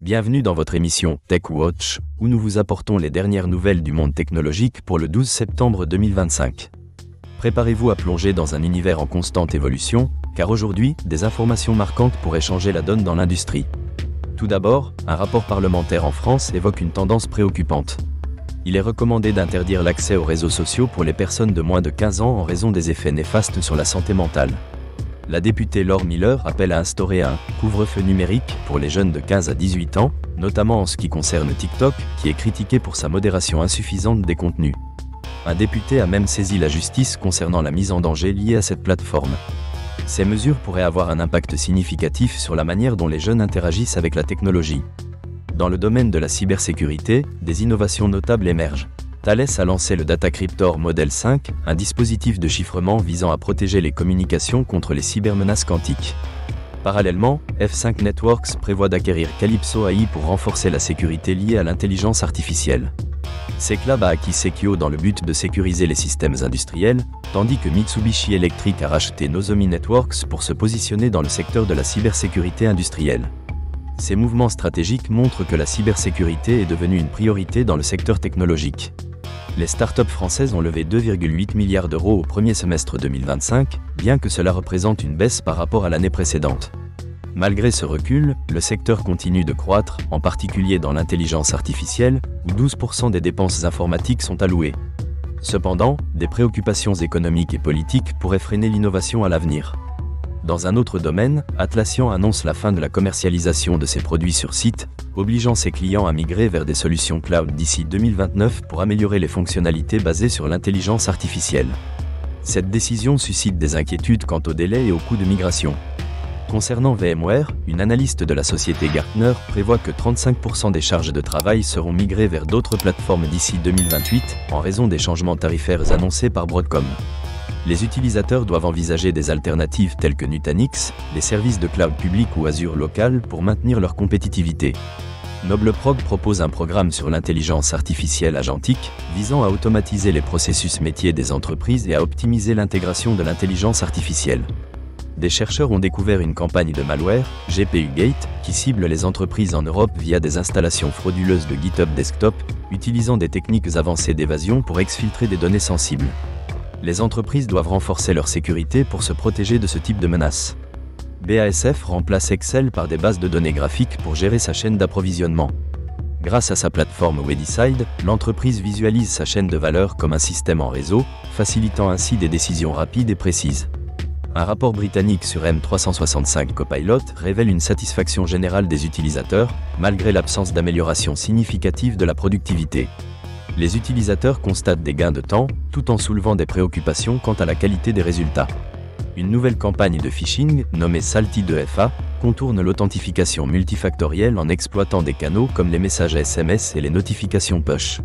Bienvenue dans votre émission Tech Watch, où nous vous apportons les dernières nouvelles du monde technologique pour le 12 septembre 2025. Préparez-vous à plonger dans un univers en constante évolution, car aujourd'hui, des informations marquantes pourraient changer la donne dans l'industrie. Tout d'abord, un rapport parlementaire en France évoque une tendance préoccupante. Il est recommandé d'interdire l'accès aux réseaux sociaux pour les personnes de moins de 15 ans en raison des effets néfastes sur la santé mentale. La députée Laure Miller appelle à instaurer un couvre-feu numérique pour les jeunes de 15 à 18 ans, notamment en ce qui concerne TikTok, qui est critiqué pour sa modération insuffisante des contenus. Un député a même saisi la justice concernant la mise en danger liée à cette plateforme. Ces mesures pourraient avoir un impact significatif sur la manière dont les jeunes interagissent avec la technologie. Dans le domaine de la cybersécurité, des innovations notables émergent. Thales a lancé le Datacryptor Model 5, un dispositif de chiffrement visant à protéger les communications contre les cybermenaces quantiques. Parallèlement, F5 Networks prévoit d'acquérir Calypso AI pour renforcer la sécurité liée à l'intelligence artificielle. Seclab a acquis Sekio dans le but de sécuriser les systèmes industriels, tandis que Mitsubishi Electric a racheté Nozomi Networks pour se positionner dans le secteur de la cybersécurité industrielle. Ces mouvements stratégiques montrent que la cybersécurité est devenue une priorité dans le secteur technologique. Les startups françaises ont levé 2,8 milliards d'euros au premier semestre 2025, bien que cela représente une baisse par rapport à l'année précédente. Malgré ce recul, le secteur continue de croître, en particulier dans l'intelligence artificielle, où 12% des dépenses informatiques sont allouées. Cependant, des préoccupations économiques et politiques pourraient freiner l'innovation à l'avenir. Dans un autre domaine, Atlassian annonce la fin de la commercialisation de ses produits sur site, obligeant ses clients à migrer vers des solutions cloud d'ici 2029 pour améliorer les fonctionnalités basées sur l'intelligence artificielle. Cette décision suscite des inquiétudes quant au délai et au coût de migration. Concernant VMware, une analyste de la société Gartner prévoit que 35% des charges de travail seront migrées vers d'autres plateformes d'ici 2028, en raison des changements tarifaires annoncés par Broadcom. Les utilisateurs doivent envisager des alternatives telles que Nutanix, les services de cloud public ou Azure local pour maintenir leur compétitivité. NobleProg propose un programme sur l'intelligence artificielle agentique, visant à automatiser les processus métiers des entreprises et à optimiser l'intégration de l'intelligence artificielle. Des chercheurs ont découvert une campagne de malware, GPU-Gate, qui cible les entreprises en Europe via des installations frauduleuses de GitHub Desktop, utilisant des techniques avancées d'évasion pour exfiltrer des données sensibles. Les entreprises doivent renforcer leur sécurité pour se protéger de ce type de menaces. BASF remplace Excel par des bases de données graphiques pour gérer sa chaîne d'approvisionnement. Grâce à sa plateforme Wedicide, l'entreprise visualise sa chaîne de valeur comme un système en réseau, facilitant ainsi des décisions rapides et précises. Un rapport britannique sur M365 Copilot révèle une satisfaction générale des utilisateurs, malgré l'absence d'amélioration significative de la productivité. Les utilisateurs constatent des gains de temps, tout en soulevant des préoccupations quant à la qualité des résultats. Une nouvelle campagne de phishing, nommée Salty2FA, contourne l'authentification multifactorielle en exploitant des canaux comme les messages SMS et les notifications push.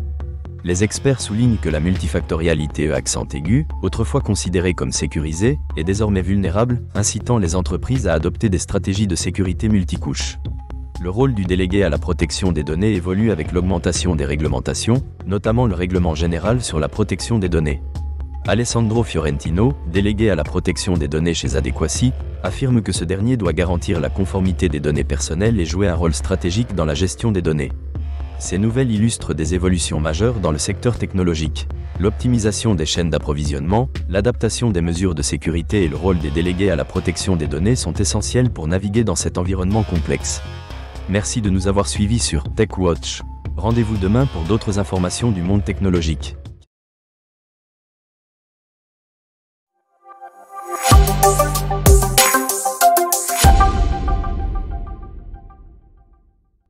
Les experts soulignent que la multifactorialité accent aigu, autrefois considérée comme sécurisée, est désormais vulnérable, incitant les entreprises à adopter des stratégies de sécurité multicouches. Le rôle du délégué à la protection des données évolue avec l'augmentation des réglementations, notamment le règlement général sur la protection des données. Alessandro Fiorentino, délégué à la protection des données chez Adequacy, affirme que ce dernier doit garantir la conformité des données personnelles et jouer un rôle stratégique dans la gestion des données. Ces nouvelles illustrent des évolutions majeures dans le secteur technologique. L'optimisation des chaînes d'approvisionnement, l'adaptation des mesures de sécurité et le rôle des délégués à la protection des données sont essentiels pour naviguer dans cet environnement complexe. Merci de nous avoir suivis sur Tech Watch. Rendez-vous demain pour d'autres informations du monde technologique.